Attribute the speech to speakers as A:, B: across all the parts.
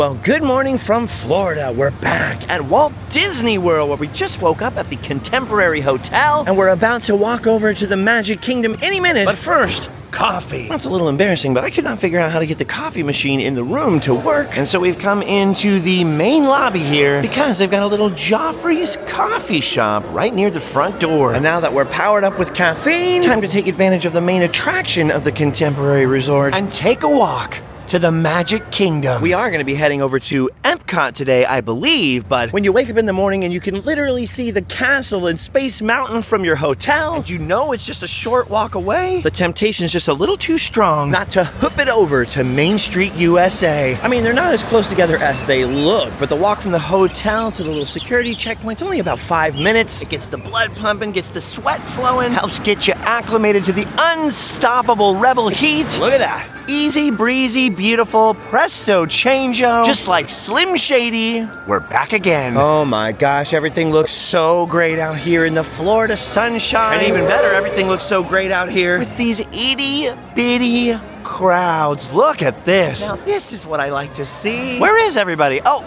A: Well, good morning from Florida. We're back at Walt Disney World, where we just woke up at the Contemporary Hotel, and we're about to walk over to the Magic Kingdom any minute. But first, coffee. That's a little embarrassing, but I could not figure out how to get the coffee machine in the room to work. And so we've come into the main lobby here because they've got a little Joffrey's coffee shop right near the front door. And now that we're powered up with caffeine, time to take advantage of the main attraction of the Contemporary Resort and take a walk to the Magic Kingdom. We are going to be heading over to Epcot today, I believe, but when you wake up in the morning and you can literally see the castle and Space Mountain from your hotel, and you know it's just a short walk away, the temptation is just a little too strong not to hoof it over to Main Street, USA. I mean, they're not as close together as they look, but the walk from the hotel to the little security checkpoint's only about 5 minutes. It gets the blood pumping, gets the sweat flowing, helps get you acclimated to the unstoppable rebel heat. Look at that. Easy breezy, beautiful, presto changeo. Just like Slim Shady, we're back again. Oh my gosh, everything looks so great out here in the Florida sunshine. And even better, everything looks so great out here with these itty bitty crowds. Look at this. Now this is what I like to see. Where is everybody? Oh,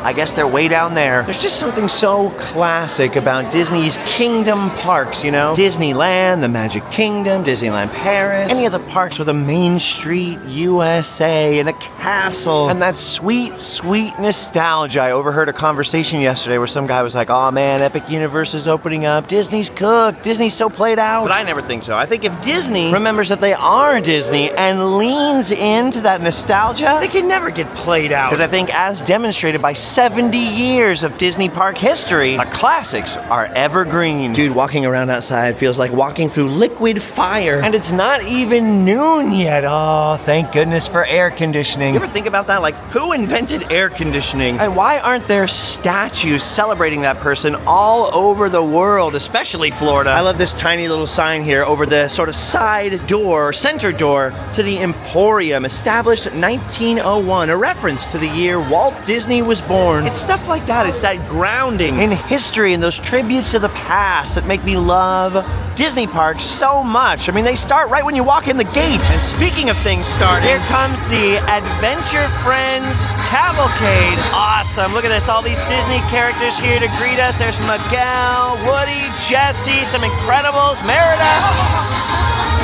A: I guess they're way down there. There's just something so classic about Disney's Kingdom parks, you know? Disneyland, the Magic Kingdom, Disneyland Paris, any of the parks with a Main Street, USA, and a castle, and that sweet, sweet nostalgia. I overheard a conversation yesterday where some guy was like, oh man, Epic Universe is opening up, Disney's cooked, Disney's so played out. But I never think so. I think if Disney remembers that they are Disney and leans into that nostalgia, they can never get played out. Because I think, as demonstrated by 70 years of Disney park history, the classics are evergreen. Dude, walking around outside feels like walking through liquid fire. And it's not even noon yet. Oh, thank goodness for air conditioning. You ever think about that? Like, who invented air conditioning? And why aren't there statues celebrating that person all over the world, especially Florida? I love this tiny little sign here over the sort of side door, center door, to the Emporium, established 1901, a reference to the year Walt Disney was born. It's stuff like that. It's that grounding in history and those tributes to the past that make me love Disney parks so much. I mean, they start right when you walk in the gate. And speaking of things starting, here comes the Adventure Friends Cavalcade. Awesome. Look at this. All these Disney characters here to greet us. There's Miguel, Woody, Jessie, some Incredibles, Merida.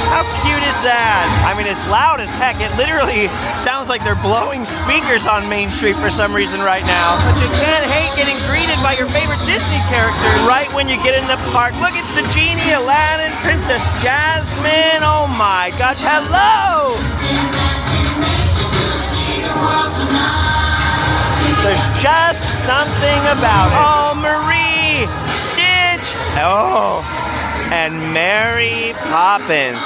A: How cute is that? I mean, it's loud as heck. It literally sounds like they're blowing speakers on Main Street for some reason right now. But you can't hate getting greeted by your favorite Disney characters right when you get in the park. Look, it's the Genie, Aladdin, Princess Jasmine. Oh my gosh, hello! There's just something about it. Oh, Marie, Stitch. Oh. And Mary Poppins.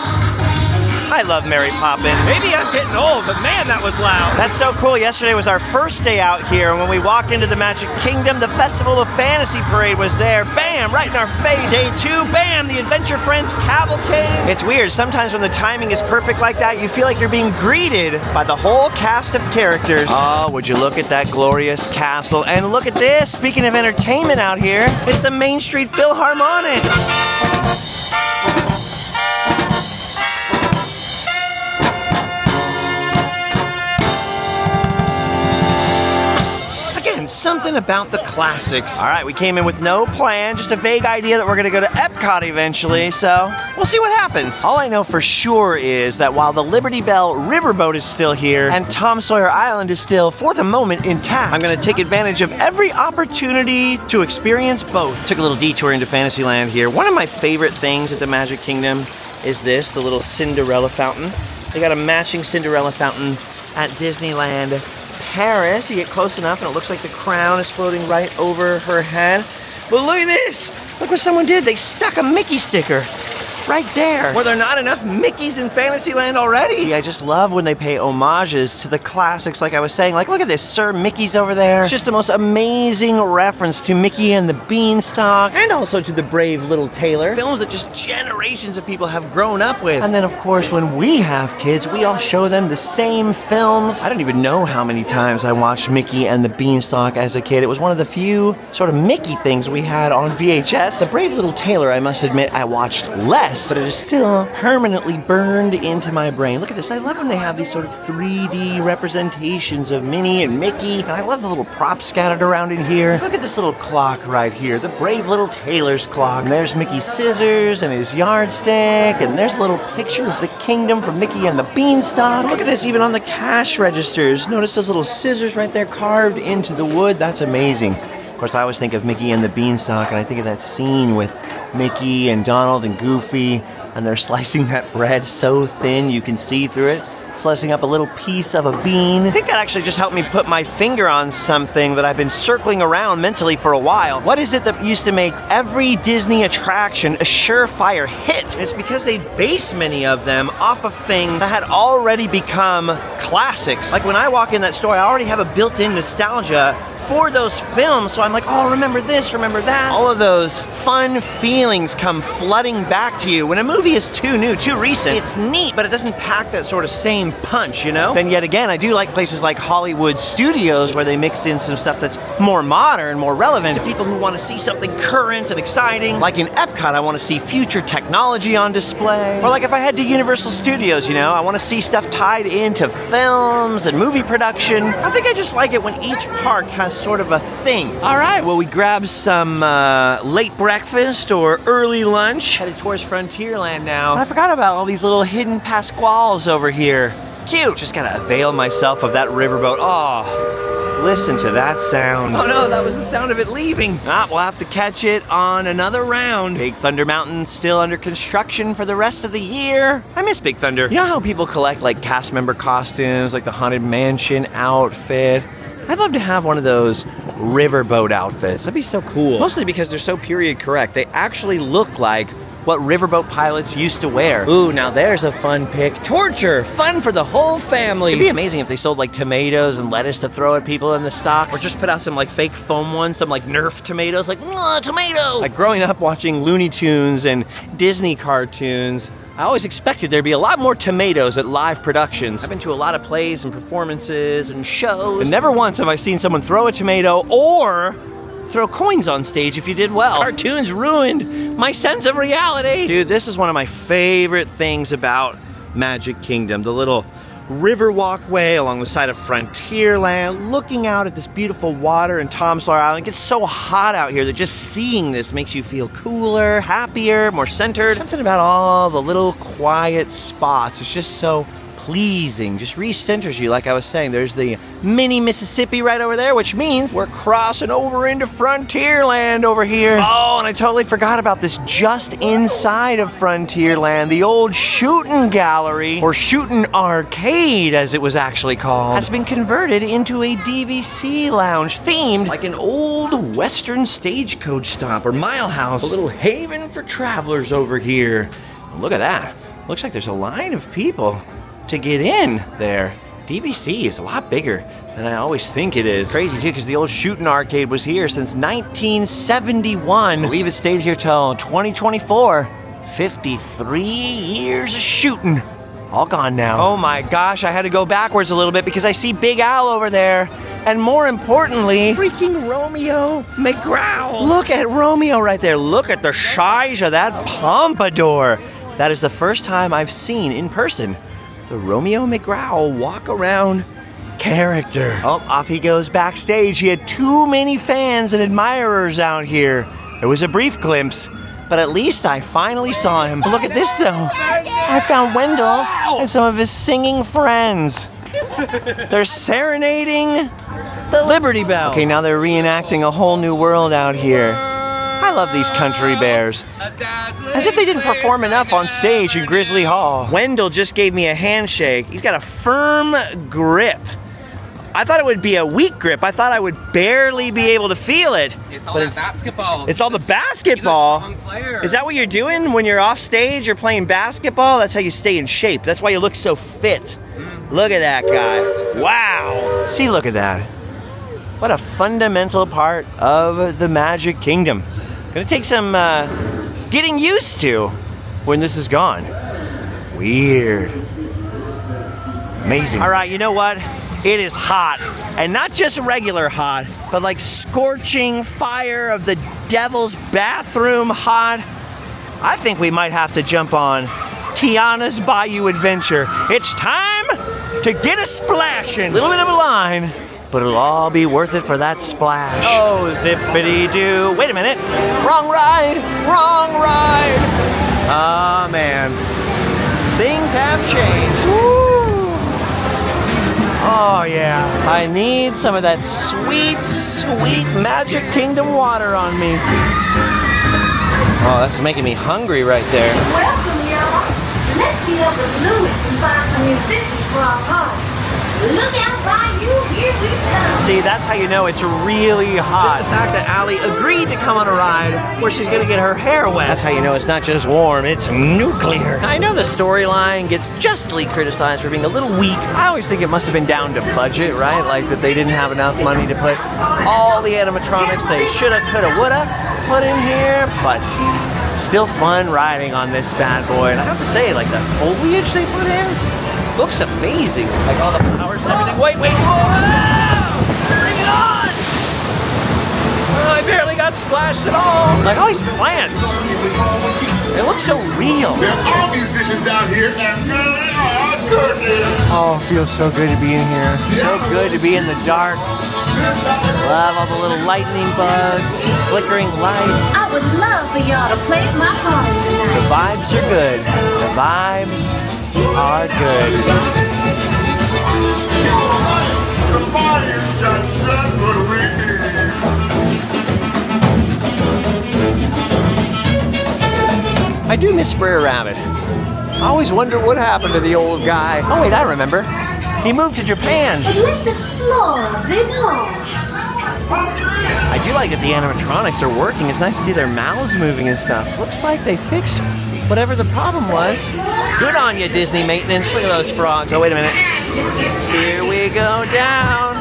A: I love Mary Poppins. Maybe I'm getting old, but man, that was loud. That's so cool. Yesterday was our first day out here, and when we walked into the Magic Kingdom, the Festival of Fantasy Parade was there. Bam, right in our face. Day 2, bam, the Adventure Friends Cavalcade. It's weird. Sometimes when the timing is perfect like that, you feel like you're being greeted by the whole cast of characters. Oh, would you look at that glorious castle? And look at this. Speaking of entertainment out here, it's the Main Street Philharmonic. Something about the classics. All right, we came in with no plan, just a vague idea that we're gonna go to Epcot eventually, so we'll see what happens. All I know for sure is that while the Liberty Belle Riverboat is still here and Tom Sawyer Island is still, for the moment, intact, I'm gonna take advantage of every opportunity to experience both. Took a little detour into Fantasyland here. One of my favorite things at the Magic Kingdom is this, the little Cinderella fountain. They got a matching Cinderella fountain at Disneyland Paris. You get close enough and it looks like the crown is floating right over her head. But look at this! Look what someone did. They stuck a Mickey sticker right there. Were there not enough Mickeys in Fantasyland already? See, I just love when they pay homages to the classics, like I was saying. Like, look at this, Sir Mickey's over there. It's just the most amazing reference to Mickey and the Beanstalk, and also to the Brave Little Tailor. Films that just generations of people have grown up with. And then, of course, when we have kids, we all show them the same films. I don't even know how many times I watched Mickey and the Beanstalk as a kid. It was one of the few sort of Mickey things we had on VHS. The Brave Little Tailor, I must admit, I watched less this, but it is still permanently burned into my brain. Look at this. I love when they have these sort of 3D representations of Minnie and Mickey. And I love the little props scattered around in here. Look at this little clock right here, the brave little tailor's clock. And there's Mickey's scissors and his yardstick, and there's a little picture of the kingdom from Mickey and the Beanstalk. Look at this, even on the cash registers. Notice those little scissors right there carved into the wood. That's amazing. Of course, I always think of Mickey and the Beanstalk, and I think of that scene with Mickey and Donald and Goofy, and they're slicing that bread so thin you can see through it, slicing up a little piece of a bean. I think that actually just helped me put my finger on something that I've been circling around mentally for a while. What is it that used to make every Disney attraction a surefire hit? It's because they base many of them off of things that had already become classics. Like when I walk in that store, I already have a built-in nostalgia for those films, so I'm like, oh, remember this, remember that. All of those fun feelings come flooding back to you. When a movie is too new, too recent, it's neat, but it doesn't pack that sort of same punch, you know? Then yet again, I do like places like Hollywood Studios where they mix in some stuff that's more modern, more relevant to people who want to see something current and exciting. Like in Epcot, I want to see future technology on display. Or like if I head to Universal Studios, you know, I want to see stuff tied into films and movie production. I think I just like it when each park has sort of a thing. All right, well, we grabbed some late breakfast or early lunch. Headed towards Frontierland now. I forgot about all these little hidden Pasquales over here. Cute. Just gotta avail myself of that riverboat. Oh, listen to that sound. Oh no, that was the sound of it leaving. We'll have to catch it on another round. Big Thunder Mountain still under construction for the rest of the year. I miss Big Thunder. You know how people collect like cast member costumes, like the Haunted Mansion outfit? I'd love to have one of those riverboat outfits. That'd be so cool. Mostly because they're so period correct. They actually look like what riverboat pilots used to wear. Ooh, now there's a fun pick. Torture! Fun for the whole family! It'd be amazing if they sold like tomatoes and lettuce to throw at people in the stocks. Or just put out some like fake foam ones, some like Nerf tomatoes, like, tomato! Like growing up watching Looney Tunes and Disney cartoons, I always expected there'd be a lot more tomatoes at live productions. I've been to a lot of plays and performances and shows, and never once have I seen someone throw a tomato or throw coins on stage if you did well. Cartoons ruined my sense of reality. Dude, this is one of my favorite things about Magic Kingdom. The little river walkway along the side of Frontierland, looking out at this beautiful water and Tom Sawyer Island. It gets so hot out here that just seeing this makes you feel cooler, happier, more centered. Something about all the little quiet spots. It's just so pleasing, just recenters you. Like I was saying, there's the mini Mississippi right over there, which means we're crossing over into Frontierland over here. Oh, and I totally forgot about this. Just inside of Frontierland, the old shooting gallery, or shooting arcade as it was actually called, has been converted into a DVC lounge themed like an old western stagecoach stop or mile house. A little haven for travelers over here. Look at that. Looks like there's a line of people to get in there. DVC is a lot bigger than I always think it is. Crazy too, because the old shooting arcade was here since 1971. I believe it stayed here till 2024. 53 years of shooting. All gone now. Oh my gosh, I had to go backwards a little bit because I see Big Al over there. And more importantly, freaking Romeo McGraw. Look at Romeo right there. Look at the size of that pompadour. That is the first time I've seen in person the Romeo McGraw walk around character. Oh, off he goes backstage. He had too many fans and admirers out here. It was a brief glimpse, but at least I finally saw him. Look at this though. I found Wendell and some of his singing friends. They're serenading the Liberty Belle. Okay, now they're reenacting a whole new world out here. I love these country bears. As if they didn't perform enough on stage in Grizzly Hall. Wendell just gave me a handshake. He's got a firm grip. I thought it would be a weak grip. I thought I would barely be able to feel it.
B: It's all the basketball.
A: It's all the basketball.
B: He's a strong player.
A: Is that what you're doing when you're off stage? You're playing basketball? That's how you stay in shape. That's why you look so fit. Look at that guy. Wow. See, look at that. What a fundamental part of the Magic Kingdom. Gonna take some getting used to when this is gone. Weird. Amazing. All right, you know what? It is hot. And not just regular hot, but like scorching fire of the devil's bathroom hot. I think we might have to jump on Tiana's Bayou Adventure. It's time to get a splashing. Little bit of a line, but it'll all be worth it for that splash. Oh, zippity-doo. Wait a minute. Wrong ride. Wrong ride. Ah, man. Things have changed. Woo. Oh, yeah. I need some of that sweet, sweet Magic Kingdom water on me. Oh, that's making me hungry right there.
B: Welcome, y'all. Let's meet up with Louis and find some musicians for our party. Look out, Bayou, here we come.
A: See, that's how you know it's really hot. Just the fact that Allie agreed to come on a ride where she's gonna get her hair wet. That's how you know it's not just warm, it's nuclear. I know the storyline gets justly criticized for being a little weak. I always think it must have been down to budget, right? Like that they didn't have enough money to put all the animatronics they shoulda, coulda, woulda put in here, but still fun riding on this bad boy. And I have to say, like the foliage they put in looks amazing. Like all the powers and everything. Wait, whoa! Bring it on! Oh, I barely got splashed at all. Like all these plants. They look so real.
C: There are musicians out here and really are good.
A: Oh, it feels so good to be in here. So good to be in the dark. Love all the little lightning bugs, flickering lights.
B: I would love for y'all to play at my party
A: The
B: tonight.
A: vibes are good. The vibes are good.
C: The fire's got just what we need.
A: I do miss Brer Rabbit. I always wonder what happened to the old guy. Oh wait, I remember. He moved to Japan.
B: But let's explore Big Hall.
A: I do like that the animatronics are working. It's nice to see their mouths moving and stuff. Looks like they fixed whatever the problem was. Good on you, Disney maintenance. Look at those frogs. Oh, wait a minute. Here we go down.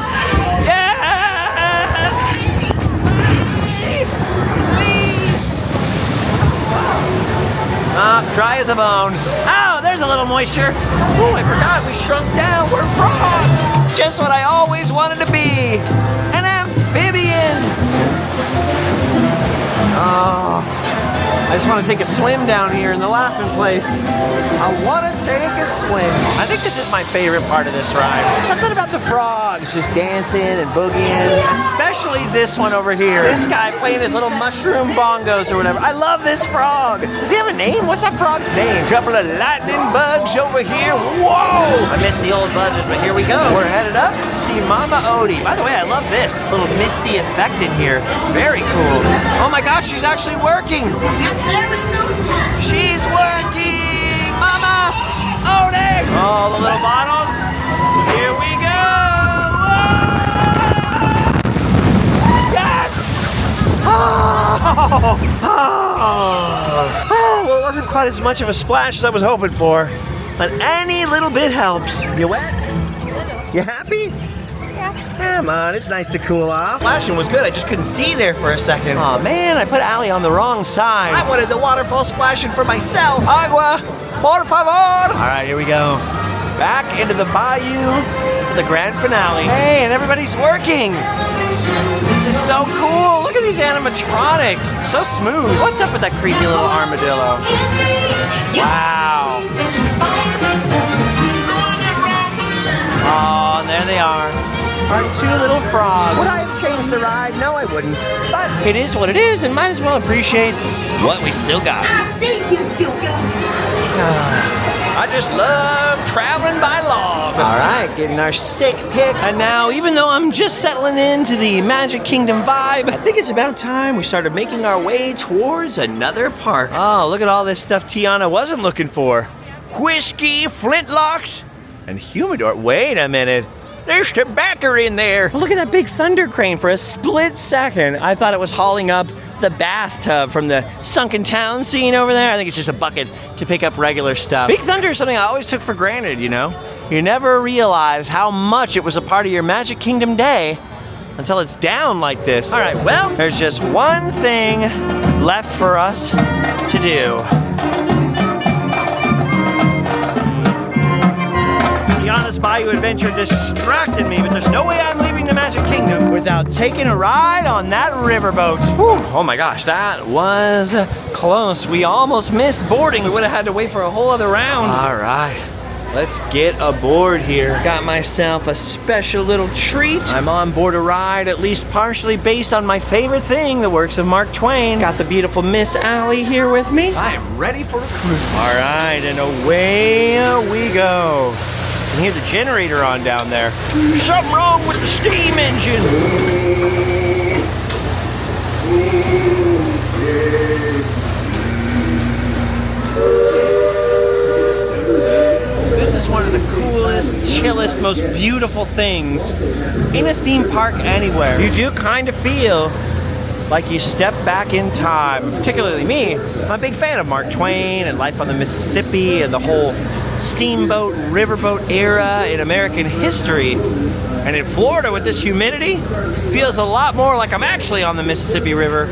A: Yeah! Dry as a bone. Oh, there's a little moisture. Oh, I forgot we shrunk down. We're frogs. Just what I always wanted to be. An amphibian. Oh, I just want to take a swim down here in the laughing place. I want to take a swim. I think this is my favorite part of this ride. Something about the frogs just dancing and boogieing. Especially this one over here. This guy playing his little mushroom bongos or whatever. I love this frog. Does he have a name? What's that frog's name? Couple of lightning bugs over here. Whoa! I missed the old buzzard, but here we go. We're headed up to see Mama Odie. By the way, I love this little misty effect in here. Very cool. Oh my gosh, she's actually working. She's working! Mama! Odie! All the little bottles. Here we go! Whoa! Yes! Oh! Well, it wasn't quite as much of a splash as I was hoping for, but any little bit helps. You wet? You happy? Come on, it's nice to cool off. Splashing was good, I just couldn't see there for a second. Oh man, I put Allie on the wrong side. I wanted the waterfall splashing for myself. Agua, por favor. All right, here we go. Back into the bayou for the grand finale. Hey, and everybody's working. This is so cool. Look at these animatronics. So smooth. What's up with that creepy little armadillo? Wow. Oh, and there they are. Our two little frogs. Would I have changed the ride? No, I wouldn't. But it is what it is, and might as well appreciate what we still got.
B: I see you,
A: I just love traveling by log. All right, getting our sick pick. And now, even though I'm just settling into the Magic Kingdom vibe, I think it's about time we started making our way towards another park. Oh, look at all this stuff Tiana wasn't looking for. Whiskey, flintlocks, and humidor. Wait a minute. There's tobacco in there. Look at that big thunder crane. For a split second, I thought it was hauling up the bathtub from the sunken town scene over there. I think it's just a bucket to pick up regular stuff. Big Thunder is something I always took for granted, you know? You never realize how much it was a part of your Magic Kingdom day until it's down like this. All right, well, there's just one thing left for us to do. Tiana's Bayou Adventure distracted me, but there's no way I'm leaving the Magic Kingdom without taking a ride on that riverboat. Whew. Oh my gosh, that was close. We almost missed boarding. We would have had to wait for a whole other round. All right. Let's get aboard here. Got myself a special little treat. I'm on board a ride, at least partially based on my favorite thing, the works of Mark Twain. Got the beautiful Miss Allie here with me. I am ready for a cruise. All right, and away we go. You can hear the generator on down there. Something wrong with the steam engine. This is one of the coolest, chillest, most beautiful things in a theme park anywhere. You do kind of feel like you step back in time. Particularly me, I'm a big fan of Mark Twain and life on the Mississippi and the whole steamboat, riverboat era in American history. And in Florida with this humidity, feels a lot more like I'm actually on the Mississippi River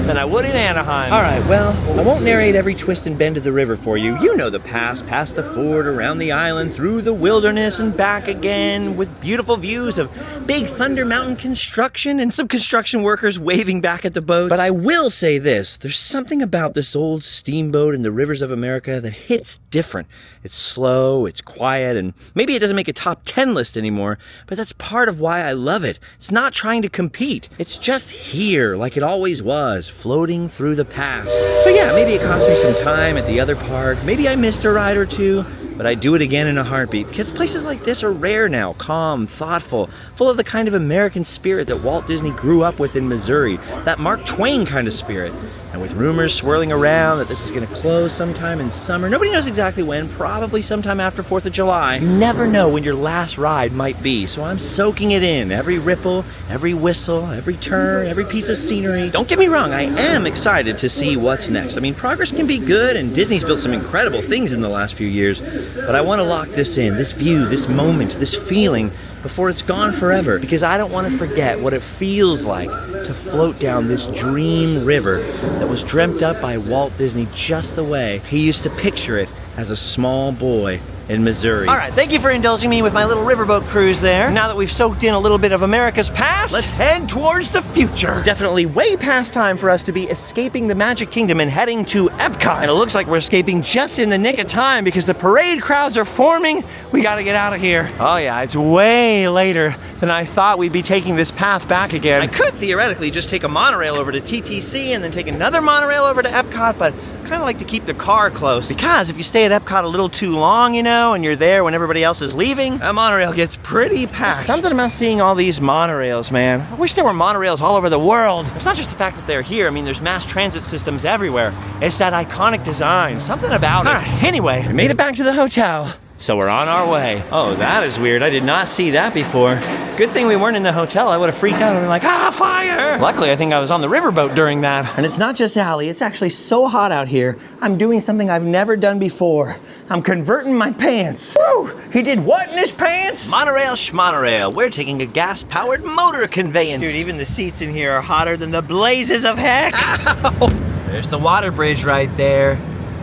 A: than I would in Anaheim. All right, well, I won't narrate every twist and bend of the river for you. You know the path, past the ford, around the island, through the wilderness, and back again, with beautiful views of Big Thunder Mountain construction and some construction workers waving back at the boats. But I will say this, there's something about this old steamboat in the rivers of America that hits different. It's slow, it's quiet, and maybe it doesn't make a top 10 list anymore, but that's part of why I love it. It's not trying to compete. It's just here, like it always was, floating through the past. So yeah, maybe it cost me some time at the other park. Maybe I missed a ride or two, but I'd do it again in a heartbeat, because places like this are rare now, calm, thoughtful, full of the kind of American spirit that Walt Disney grew up with in Missouri, that Mark Twain kind of spirit. And with rumors swirling around that this is going to close sometime in summer, nobody knows exactly when, probably sometime after 4th of July. You never know when your last ride might be, so I'm soaking it in. Every ripple, every whistle, every turn, every piece of scenery. Don't get me wrong, I am excited to see what's next. I mean, progress can be good, and Disney's built some incredible things in the last few years, but I want to lock this in, this view, this moment, this feeling, before it's gone forever, because I don't want to forget what it feels like to float down this dream river that was dreamt up by Walt Disney just the way he used to picture it as a small boy in Missouri. All right, thank you for indulging me with my little riverboat cruise there. Now that we've soaked in a little bit of America's past, let's head towards the future. It's definitely way past time for us to be escaping the Magic Kingdom and heading to Epcot. And it looks like we're escaping just in the nick of time because the parade crowds are forming. We gotta get out of here. Oh yeah, it's way later than I thought we'd be taking this path back again. I could theoretically just take a monorail over to TTC and then take another monorail over to Epcot, but I kind of like to keep the car close, because if you stay at Epcot a little too long, you know, and you're there when everybody else is leaving, that monorail gets pretty packed. There's something about seeing all these monorails, man. I wish there were monorails all over the world. It's not just the fact that they're here. I mean, there's mass transit systems everywhere. It's that iconic design, something about it. Anyway, we made it back to the hotel, so we're on our way. Oh, that is weird. I did not see that before. Good thing we weren't in the hotel. I would have freaked out and been like, ah, fire! Luckily, I think I was on the riverboat during that. And it's not just Allie. It's actually so hot out here. I'm doing something I've never done before. I'm converting my pants. Woo! He did what in his pants? Monorail schmonorail. We're taking a gas-powered motor conveyance. Dude, even the seats in here are hotter than the blazes of heck. Ow! There's the water bridge right there.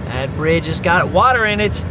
A: That bridge has got water in it.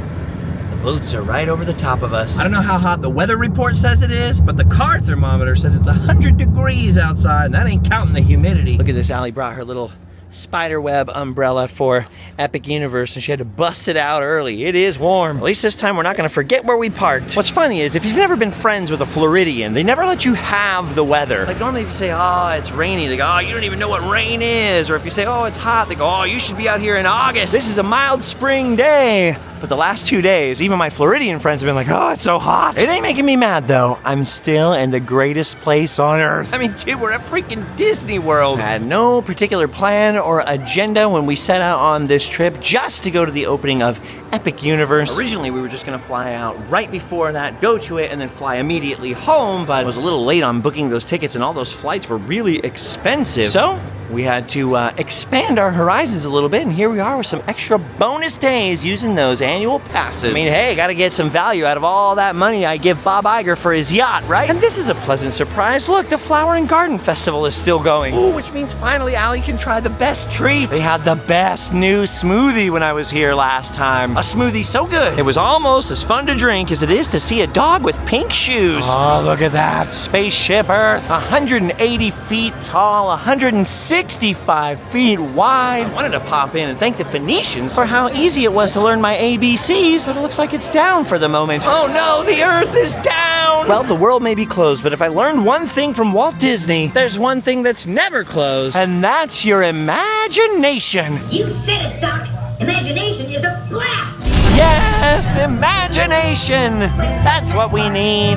A: Boats are right over the top of us. I don't know how hot the weather report says it is, but the car thermometer says it's 100 degrees outside, and that ain't counting the humidity. Look at this, Allie brought her little spiderweb umbrella for Epic Universe, and she had to bust it out early. It is warm. At least this time we're not gonna forget where we parked. What's funny is, if you've never been friends with a Floridian, they never let you have the weather. Like normally if you say, oh, it's rainy, they go, oh, you don't even know what rain is. Or if you say, oh, it's hot, they go, oh, you should be out here in August. This is a mild spring day. But the last 2 days, even my Floridian friends have been like, oh, it's so hot. It ain't making me mad, though. I'm still in the greatest place on earth. I mean, dude, we're at freaking Disney World. I had no particular plan or agenda when we set out on this trip, just to go to the opening of Epic Universe. Originally, we were just gonna fly out right before that, go to it, and then fly immediately home, but I was a little late on booking those tickets, and all those flights were really expensive. So we had to expand our horizons a little bit, and here we are with some extra bonus days using those annual passes. I mean, hey, gotta get some value out of all that money I give Bob Iger for his yacht, right? And this is a pleasant surprise. Look, the Flower and Garden Festival is still going. Ooh, which means finally Allie can try the best treat. They had the best new smoothie when I was here last time. A smoothie so good, it was almost as fun to drink as it is to see a dog with pink shoes. Oh, look at that. Spaceship Earth, 180 feet tall, 165 feet wide. I wanted to pop in and thank the Phoenicians for how easy it was to learn my ABCs, but it looks like it's down for the moment. Oh no, the Earth is down! Well, the world may be closed, but if I learned one thing from Walt Disney, there's one thing that's never closed, and that's your imagination.
B: You said it, Doc. Imagination is a blast.
A: Yes, imagination. That's what we need.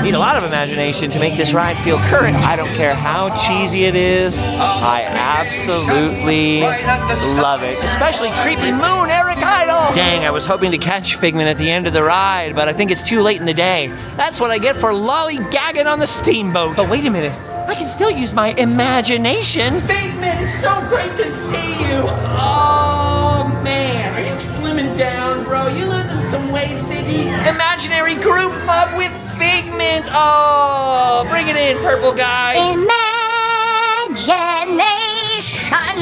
A: Need a lot of imagination to make this ride feel current. I don't care how cheesy it is. I absolutely love it. Especially Creepy Moon, Eric Idle. Dang, I was hoping to catch Figment at the end of the ride, but I think it's too late in the day. That's what I get for lollygagging on the steamboat. But wait a minute. I can still use my imagination. Figment, it's so great to see you. Oh, man. Are you slimming down, bro? You losing some weight, Figgy? Imaginary group hug with Figment. Oh, bring it in, purple guy.
B: Imagination.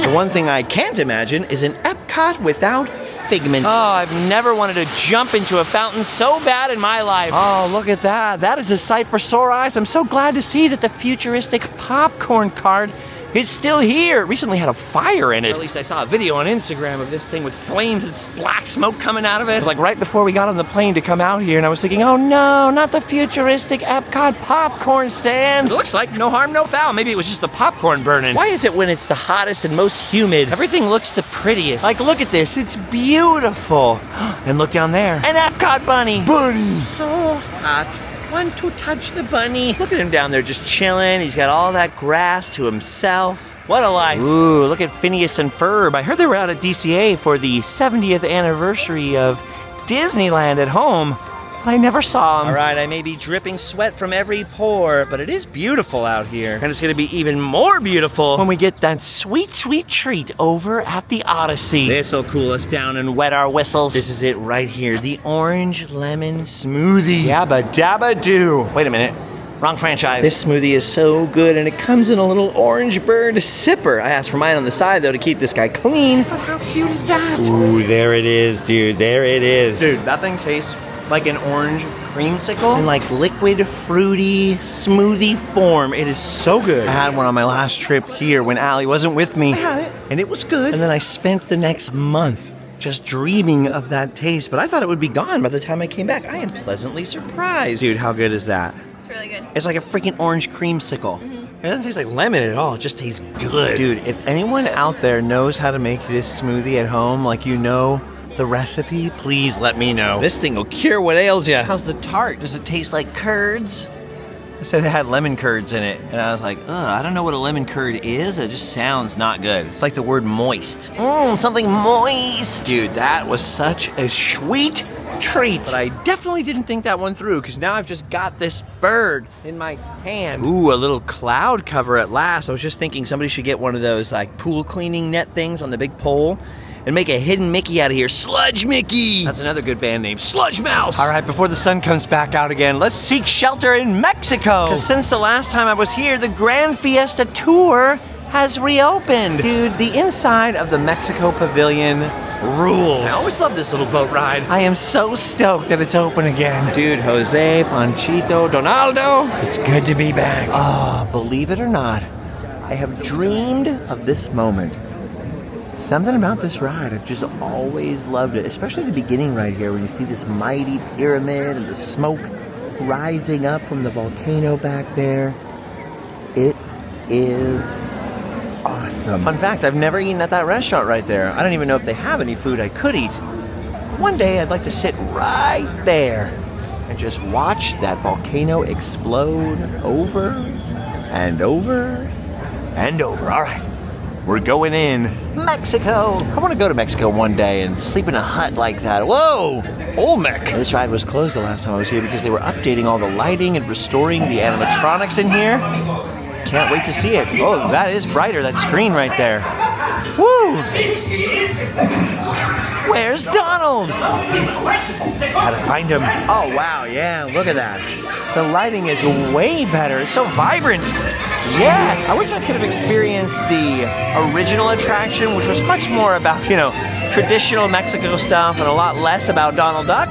A: The one thing I can't imagine is an Epcot without Figment. Oh, I've never wanted to jump into a fountain so bad in my life. Oh, look at that. That is a sight for sore eyes. I'm so glad to see that the futuristic popcorn cart is still here. It recently had a fire in it. Or at least I saw a video on Instagram of this thing with flames and black smoke coming out of it. It was like right before we got on the plane to come out here, and I was thinking, oh no, not the futuristic Epcot popcorn stand. It looks like no harm, no foul. Maybe it was just the popcorn burning. Why is it when it's the hottest and most humid, everything looks the prettiest? Like, look at this, it's beautiful. And look down there, an Epcot bunny. Bunny. So hot. Want to touch the bunny. Look at him down there just chilling. He's got all that grass to himself. What a life. Ooh, look at Phineas and Ferb. I heard they were out at DCA for the 70th anniversary of Disneyland at home, but I never saw him. All right, I may be dripping sweat from every pore, but it is beautiful out here. And it's gonna be even more beautiful when we get that sweet, sweet treat over at the Odyssey. This'll cool us down and wet our whistles. This is it right here, the orange lemon smoothie. Yabba dabba doo. Wait a minute. Wrong franchise. This smoothie is so good, and it comes in a little orange bird sipper. I asked for mine on the side, though, to keep this guy clean. But how cute is that? Ooh, there it is, dude. There it is. Dude, that thing tastes like an orange creamsicle in like liquid, fruity, smoothie form. It is so good. I had one on my last trip here when Allie wasn't with me. I had it, and it was good. And then I spent the next month just dreaming of that taste, but I thought it would be gone by the time I came back. I am pleasantly surprised. Dude, how good is that?
D: Really good.
A: It's like a freaking orange creamsicle. It doesn't taste like lemon at all. It just tastes good. Dude, if anyone out there knows how to make this smoothie at home, like you know the recipe, please let me know. This thing will cure what ails you. How's the tart? Does it taste like curds? It said it had lemon curds in it, and I was like, ugh, I don't know what a lemon curd is. It just sounds not good. It's like the word moist. Something moist. Dude, that was such a sweet treat. But I definitely didn't think that one through, because now I've just got this bird in my hand. Ooh, a little cloud cover at last. I was just thinking somebody should get one of those like pool cleaning net things on the big pole and make a hidden Mickey out of here. Sludge Mickey! That's another good band name. Sludge Mouse! All right, before the sun comes back out again, let's seek shelter in Mexico. Because since the last time I was here, the Gran Fiesta tour has reopened. Dude, the inside of the Mexico pavilion rules. I always love this little boat ride. I am so stoked that it's open again. Dude, Jose, Panchito, Donaldo, it's good to be back. Oh, believe it or not, I have dreamed of this moment. Something about this ride, I've just always loved it, especially the beginning right here when you see this mighty pyramid and the smoke rising up from the volcano back there. It is awesome. Fun fact, I've never eaten at that restaurant right there. I don't even know if they have any food I could eat. One day I'd like to sit right there and just watch that volcano explode over and over and over. All right, we're going in Mexico. I want to go to Mexico one day and sleep in a hut like that. Whoa, Olmec. This ride was closed the last time I was here because they were updating all the lighting and restoring the animatronics in here. Can't wait to see it. Oh, that is brighter, that screen right there. Woo! Where's Donald? Gotta find him. Oh, wow, yeah, look at that. The lighting is way better. It's so vibrant. Yeah, I wish I could have experienced the original attraction, which was much more about, you know, traditional Mexico stuff and a lot less about Donald Duck.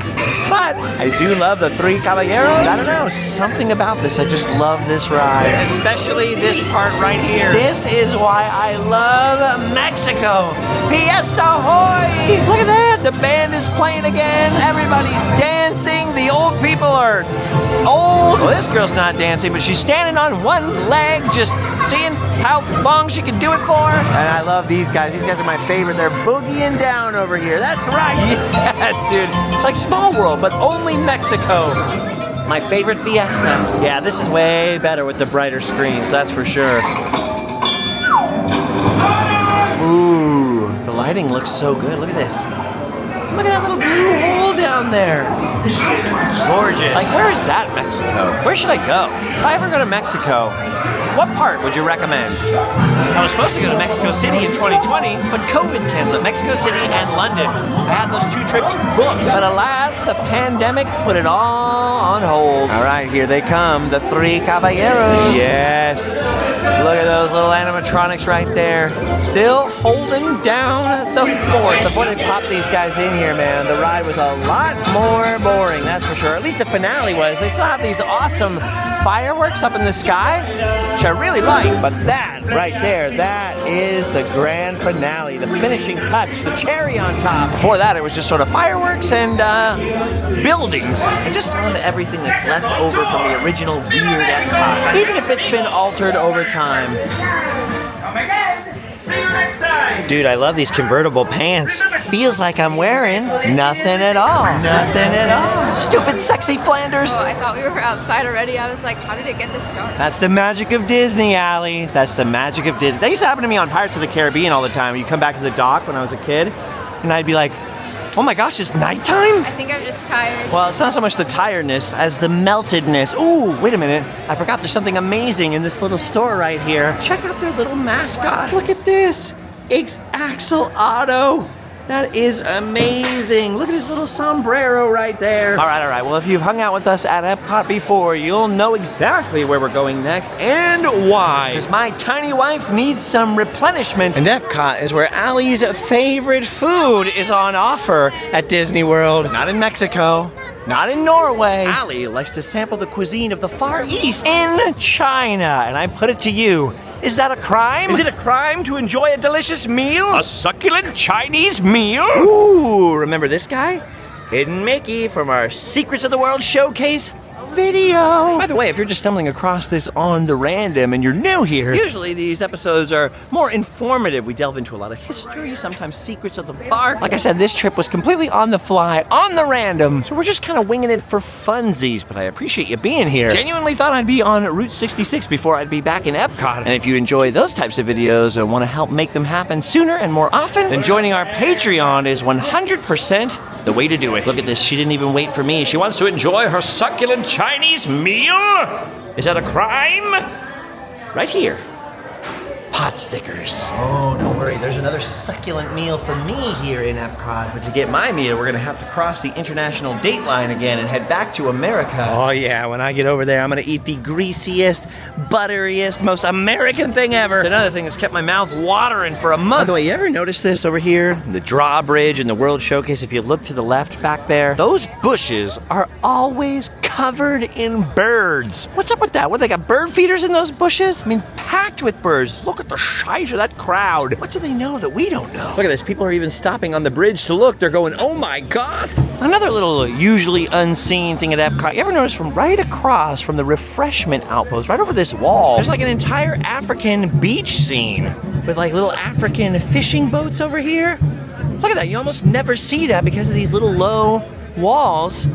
A: But I do love the Three Caballeros. I don't know, something about this. I just love this ride. Especially this part right here. This is why I love Mexico. Fiesta hoy! Look at that, the band is playing again. Everybody's dancing. The old people are old. Well, this girl's not dancing, but she's standing on one leg, just seeing how long she can do it for. And I love these guys. These guys are my favorite. They're boogieing down over here. That's right. Yes, dude. It's like Small World, but only Mexico. My favorite Fiesta. Yeah, this is way better with the brighter screens, that's for sure. Ooh, the lighting looks so good. Look at this. Look at that little blue hole down there. Gorgeous. Like, where is that Mexico? Where should I go? If I ever go to Mexico, what part would you recommend? I was supposed to go to Mexico City in 2020, but COVID canceled Mexico City and London. I had those 2 trips booked, but alas, the pandemic put it all on hold. All right, here they come, the Three Caballeros. Yes. Look at those little animatronics right there. Still holding down the fort. Before they pop these guys in here, man, the ride was a lot more boring, that's for sure. At least the finale was. They still have these awesome fireworks up in the sky, which I really like, but that right there, that is the grand finale, the finishing touch, the cherry on top. Before that, it was just sort of fireworks and buildings. I just love everything that's left over from the original weird Epcot, even if it's been altered over time. Dude, I love these convertible pants. Feels like I'm wearing nothing at all. Nothing at all. Stupid sexy Flanders.
D: Oh, I thought we were outside already. I was like, how did it get this dark?
A: That's the magic of Disney, Allie. That's the magic of Disney. That used to happen to me on Pirates of the Caribbean all the time. You come back to the dock when I was a kid, and I'd be like, oh my gosh, it's nighttime?
D: I think I'm just tired.
A: Well, it's not so much the tiredness as the meltedness. Ooh, wait a minute. I forgot there's something amazing in this little store right here. Check out their little mascot. Look at this. It's Axel Otto. That is amazing. Look at his little sombrero right there. All right. Well, if you've hung out with us at Epcot before, you'll know exactly where we're going next and why. Because my tiny wife needs some replenishment. And Epcot is where Allie's favorite food is on offer at Disney World. Not in Mexico. Not in Norway. Allie likes to sample the cuisine of the Far East in China. And I put it to you, is that a crime? Is it a crime to enjoy a delicious meal? A succulent Chinese meal? Ooh, remember this guy? Hidden Mickey from our Secrets of the World showcase video. By the way, if you're just stumbling across this on the random and you're new here, usually these episodes are more informative. We delve into a lot of history, sometimes secrets of the park. Like I said, this trip was completely on the fly, on the random, so we're just kind of winging it for funsies, but I appreciate you being here. Genuinely thought I'd be on Route 66 before I'd be back in Epcot. And if you enjoy those types of videos and want to help make them happen sooner and more often, then joining our Patreon is 100% the way to do it. Look at this, she didn't even wait for me. She wants to enjoy her succulent Chinese meal? Is that a crime? Right here. Pot stickers. Oh, don't worry. There's another succulent meal for me here in Epcot. But to get my meal, we're going to have to cross the international date line again and head back to America. Oh, yeah. When I get over there, I'm going to eat the greasiest, butteriest, most American thing ever. It's another thing that's kept my mouth watering for a month. By the way, you ever notice this over here? The drawbridge and the World Showcase, if you look to the left back there, those bushes are always covered in birds. What's up with that? What, they got bird feeders in those bushes? I mean, packed with birds. Look at the size of that crowd. What do they know that we don't know? Look at this. People are even stopping on the bridge to look. They're going, oh my God. Another little usually unseen thing at Epcot. You ever notice from right across from the refreshment outpost, right over this wall, there's like an entire African beach scene with like little African fishing boats over here. Look at that. You almost never see that because of these little low walls.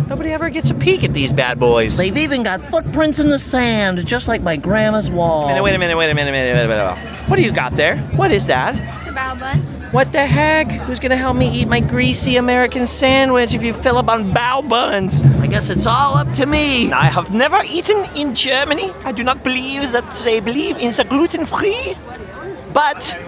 A: Nobody ever gets a peek at these bad boys. They've even got footprints in the sand, just like my grandma's wall. Wait a minute. What do you got there? What is that?
D: It's a bao bun.
A: What the heck? Who's gonna help me eat my greasy American sandwich if you fill up on bao buns? I guess it's all up to me. I have never eaten in Germany. I do not believe that they believe in the gluten-free. But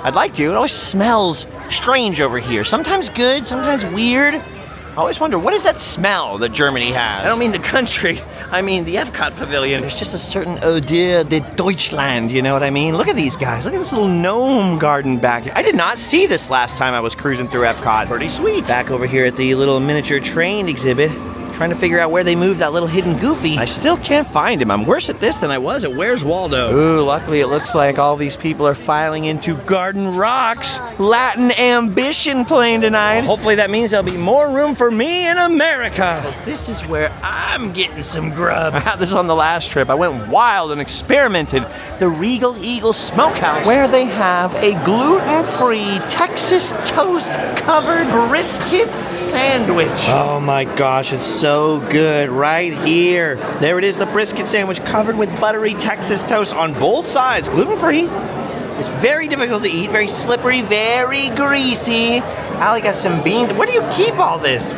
A: I'd like to. It always smells strange over here. Sometimes good, sometimes weird. I always wonder, what is that smell that Germany has? I don't mean the country, I mean the Epcot pavilion. There's just a certain odeur de Deutschland, you know what I mean? Look at these guys, look at this little gnome garden back here. I did not see this last time I was cruising through Epcot. Pretty sweet. Back over here at the little miniature train exhibit, trying to figure out where they moved that little hidden Goofy. I still can't find him. I'm worse at this than I was at Where's Waldo. Ooh, luckily it looks like all these people are filing into Garden Rock's Latin Ambition plane tonight. Hopefully that means there'll be more room for me in America. This is where I'm getting some grub. I had this on the last trip. I went wild and experimented. The Regal Eagle Smokehouse, where they have a gluten-free Texas toast covered brisket sandwich. Oh my gosh, it's so good right here. There it is, the brisket sandwich covered with buttery Texas toast on both sides, gluten-free. It's very difficult to eat, very slippery, very greasy. Allie got some beans. Where do you keep all this?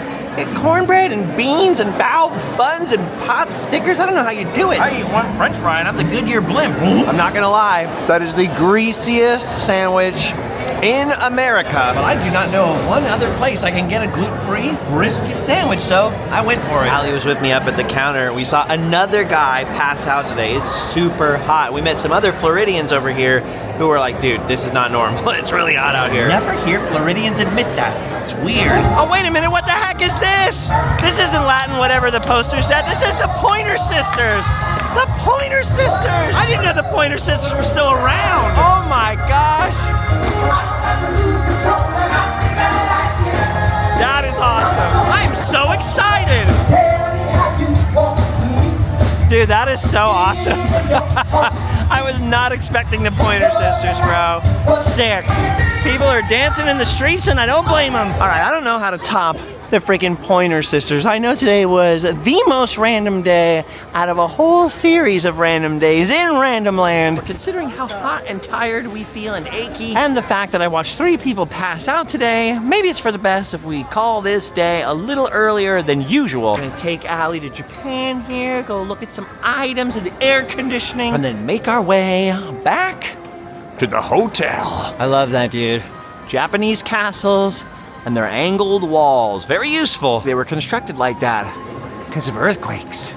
A: Cornbread and beans and bao buns and pot stickers. I don't know how you do it. I eat one French fry and I'm the Goodyear blimp. I'm not gonna lie, that is the greasiest sandwich in America. But I do not know of one other place I can get a gluten-free brisket sandwich, so I went for it. Allie was with me up at the counter. We saw another guy pass out today. It's super hot. We met some other Floridians over here who were like, dude, this is not normal. It's really hot out here. Never hear Floridians admit that. It's weird. Oh, wait a minute, what the heck is this? This isn't Latin, whatever the poster said. This is the Pointer Sisters. The Pointer Sisters! I didn't know the Pointer Sisters were still around. Oh my gosh. That is awesome. I'm so excited. Dude, that is so awesome. I was not expecting the Pointer Sisters, bro. Sick. People are dancing in the streets and I don't blame them. All right, I don't know how to top the freaking Pointer Sisters. I know today was the most random day out of a whole series of random days in Randomland. Considering how hot and tired we feel and achy, and the fact that I watched 3 people pass out today, maybe it's for the best if we call this day a little earlier than usual. I'm gonna take Allie to Japan here, go look at some items in the air conditioning, and then make our way back to the hotel. I love that, dude. Japanese castles and their angled walls. Very useful. They were constructed like that because of earthquakes.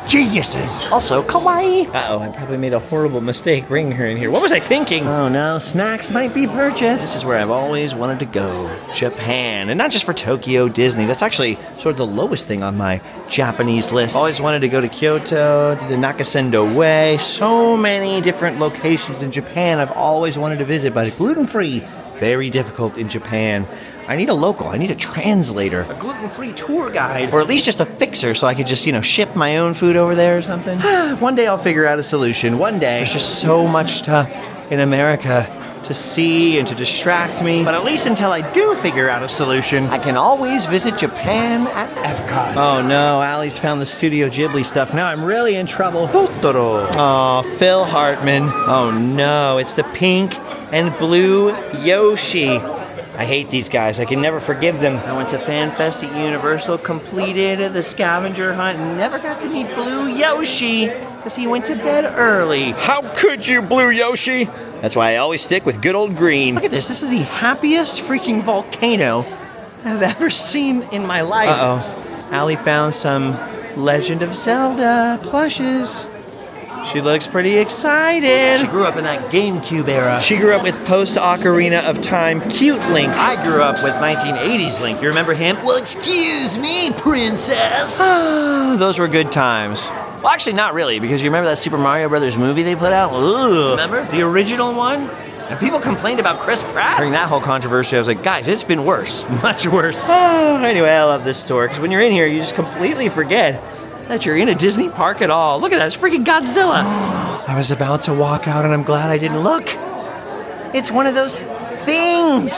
A: Geniuses. Also, kawaii. Uh-oh, I probably made a horrible mistake bringing her in here. What was I thinking? Oh no, snacks might be purchased. This is where I've always wanted to go. Japan. And not just for Tokyo, Disney. That's actually sort of the lowest thing on my Japanese list. Always wanted to go to Kyoto, to the Nakasendo Way. So many different locations in Japan I've always wanted to visit, but gluten-free. Very difficult in Japan. I need a local, I need a translator, a gluten-free tour guide, or at least just a fixer so I could just, ship my own food over there or something. One day I'll figure out a solution, one day. There's just so much stuff in America to see and to distract me. But at least until I do figure out a solution, I can always visit Japan at Epcot. Oh no, Allie's found the Studio Ghibli stuff. Now I'm really in trouble. Totoro. Oh, Phil Hartman. Oh no, it's the pink and blue Yoshi. I hate these guys. I can never forgive them. I went to FanFest at Universal, completed the scavenger hunt, and never got to meet Blue Yoshi because he went to bed early. How could you, Blue Yoshi? That's why I always stick with good old green. Look at this. This is the happiest freaking volcano I've ever seen in my life. Uh-oh. Allie found some Legend of Zelda plushes. She looks pretty excited. She grew up in that GameCube era. She grew up with post-Ocarina of Time cute Link. I grew up with 1980s Link. You remember him? Well, excuse me, princess. Those were good times. Well, actually, not really, because you remember that Super Mario Brothers movie they put out? Ugh. Remember? The original one? And people complained about Chris Pratt. During that whole controversy, I was like, guys, it's been worse. Much worse. Anyway, I love this store, because when you're in here, you just completely forget that you're in a Disney park at all. Look at that, it's freaking Godzilla. I was about to walk out and I'm glad I didn't look. It's one of those things.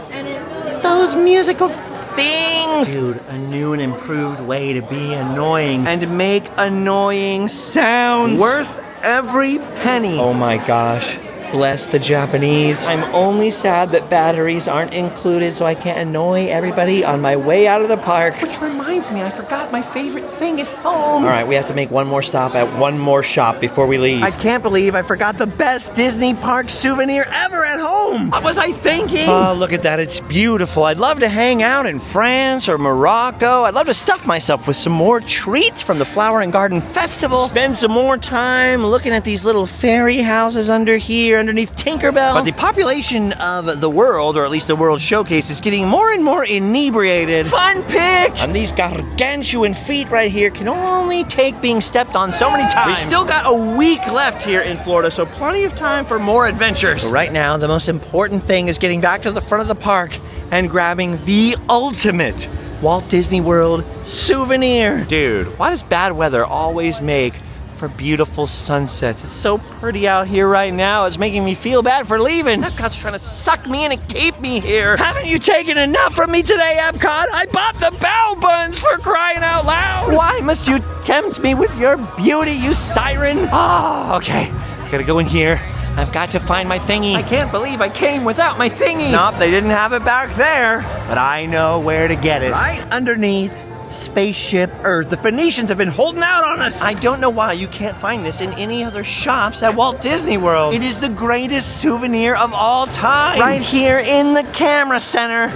D: And it's
A: Those musical things. Dude, a new and improved way to be annoying and make annoying sounds. Worth every penny. Oh my gosh. bless the Japanese. I'm only sad that batteries aren't included so I can't annoy everybody on my way out of the park. Which reminds me, I forgot my favorite thing at home. All right, we have to make one more stop at one more shop before we leave. I can't believe I forgot the best Disney park souvenir ever at home. What was I thinking? Oh, look at that. It's beautiful. I'd love to hang out in France or Morocco. I'd love to stuff myself with some more treats from the Flower and Garden Festival. Spend some more time looking at these little fairy houses under here, underneath Tinkerbell. But the population of the world, or at least the World Showcase, is getting more and more inebriated. Fun pick! And these gargantuan feet right here can only take being stepped on so many times. We've still got a week left here in Florida, so plenty of time for more adventures. But right now, the most important thing is getting back to the front of the park and grabbing the ultimate Walt Disney World souvenir. Dude, why does bad weather always make for beautiful sunsets? It's so pretty out here right now. It's making me feel bad for leaving. Epcot's trying to suck me in and keep me here. Haven't you taken enough from me today, Epcot? I bought the bow buns, for crying out loud. Why must you tempt me with your beauty, you siren? Oh, okay. I gotta go in here. I've got to find my thingy. I can't believe I came without my thingy. Nope, they didn't have it back there, but I know where to get it. Right underneath Spaceship Earth. The Phoenicians have been holding out on us. I don't know why you can't find this in any other shops at Walt Disney World. It is the greatest souvenir of all time. Right here in the camera center.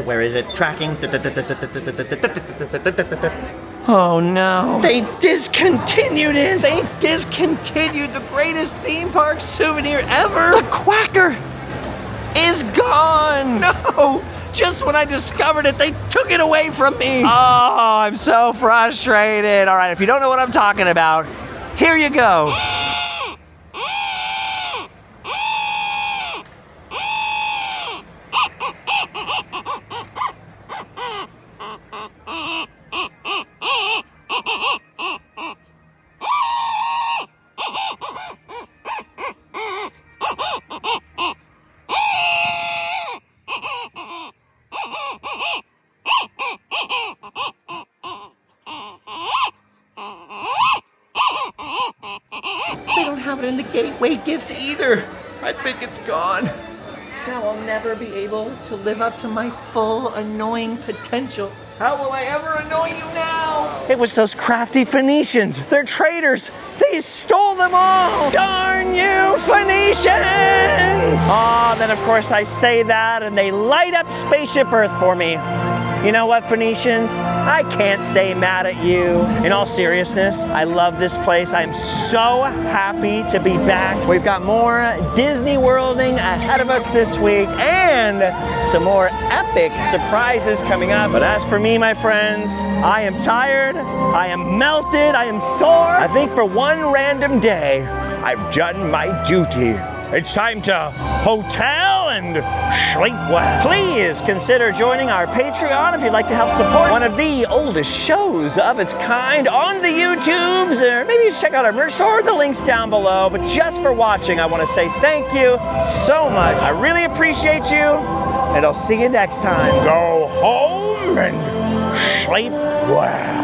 A: Where is it? Tracking. Oh no. They discontinued it. They discontinued the greatest theme park souvenir ever. The Quacker is gone. No. Just when I discovered it, they took it away from me. Oh, I'm so frustrated. All right, if you don't know what I'm talking about, here you go. They don't have it in the gateway gifts either. I think it's gone. Now I'll never be able to live up to my full annoying potential. How will I ever annoy you now? It was those crafty Phoenicians. They're traitors. They stole them all. Darn you, Phoenicians! Oh, then of course I say that and they light up Spaceship Earth for me. You know what, Phoenicians? I can't stay mad at you. In all seriousness, I love this place. I'm so happy to be back. We've got more Disney Worlding ahead of us this week and some more epic surprises coming up. But as for me, my friends, I am tired, I am melted, I am sore. I think for one random day, I've done my duty. It's time to hotel and sleep well. Please consider joining our Patreon if you'd like to help support one of the oldest shows of its kind on the YouTubes, or maybe just check out our merch store, the link's down below. But just for watching, I want to say thank you so much. I really appreciate you, and I'll see you next time. Go home and sleep well.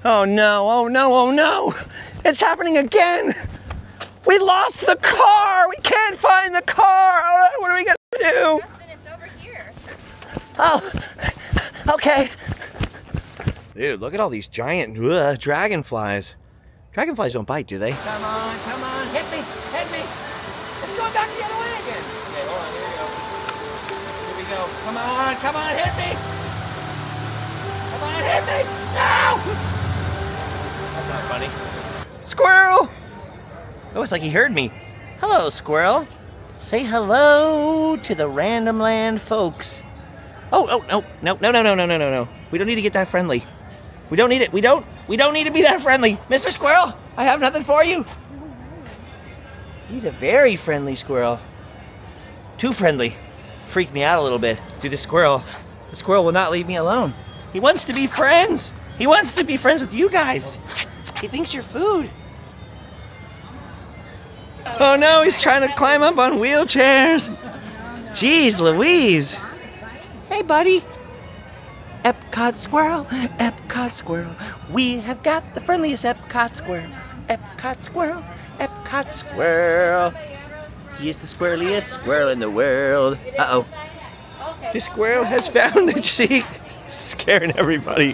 A: Oh no, oh no, oh no! It's happening again! We lost the car! We can't find the car! All right, what are we gonna do?
D: Justin, it's over here.
A: Oh, okay. Dude, look at all these giant dragonflies. Dragonflies don't bite, do they? Come on, hit me, hit me! It's going back the other way again! Okay, hold on, here we go. Here we go. Come on, hit me! Come on, hit me! No! That's not funny. Squirrel! Oh, it's like he heard me. Hello, squirrel. Say hello to the Randomland folks. Oh, no. We don't need to get that friendly. We don't need it. We don't need to be that friendly. Mr. Squirrel, I have nothing for you. He's a very friendly squirrel. Too friendly. Freaked me out a little bit. Dude, the squirrel will not leave me alone. He wants to be friends. He wants to be friends with you guys. He thinks you're food. Oh no, he's trying to climb up on wheelchairs. Jeez Louise. Hey, buddy. Epcot squirrel, Epcot squirrel. We have got the friendliest Epcot squirrel. Epcot squirrel, Epcot squirrel. He is the squirreliest squirrel in the world. Uh-oh. The squirrel has found the cheek. Scaring everybody.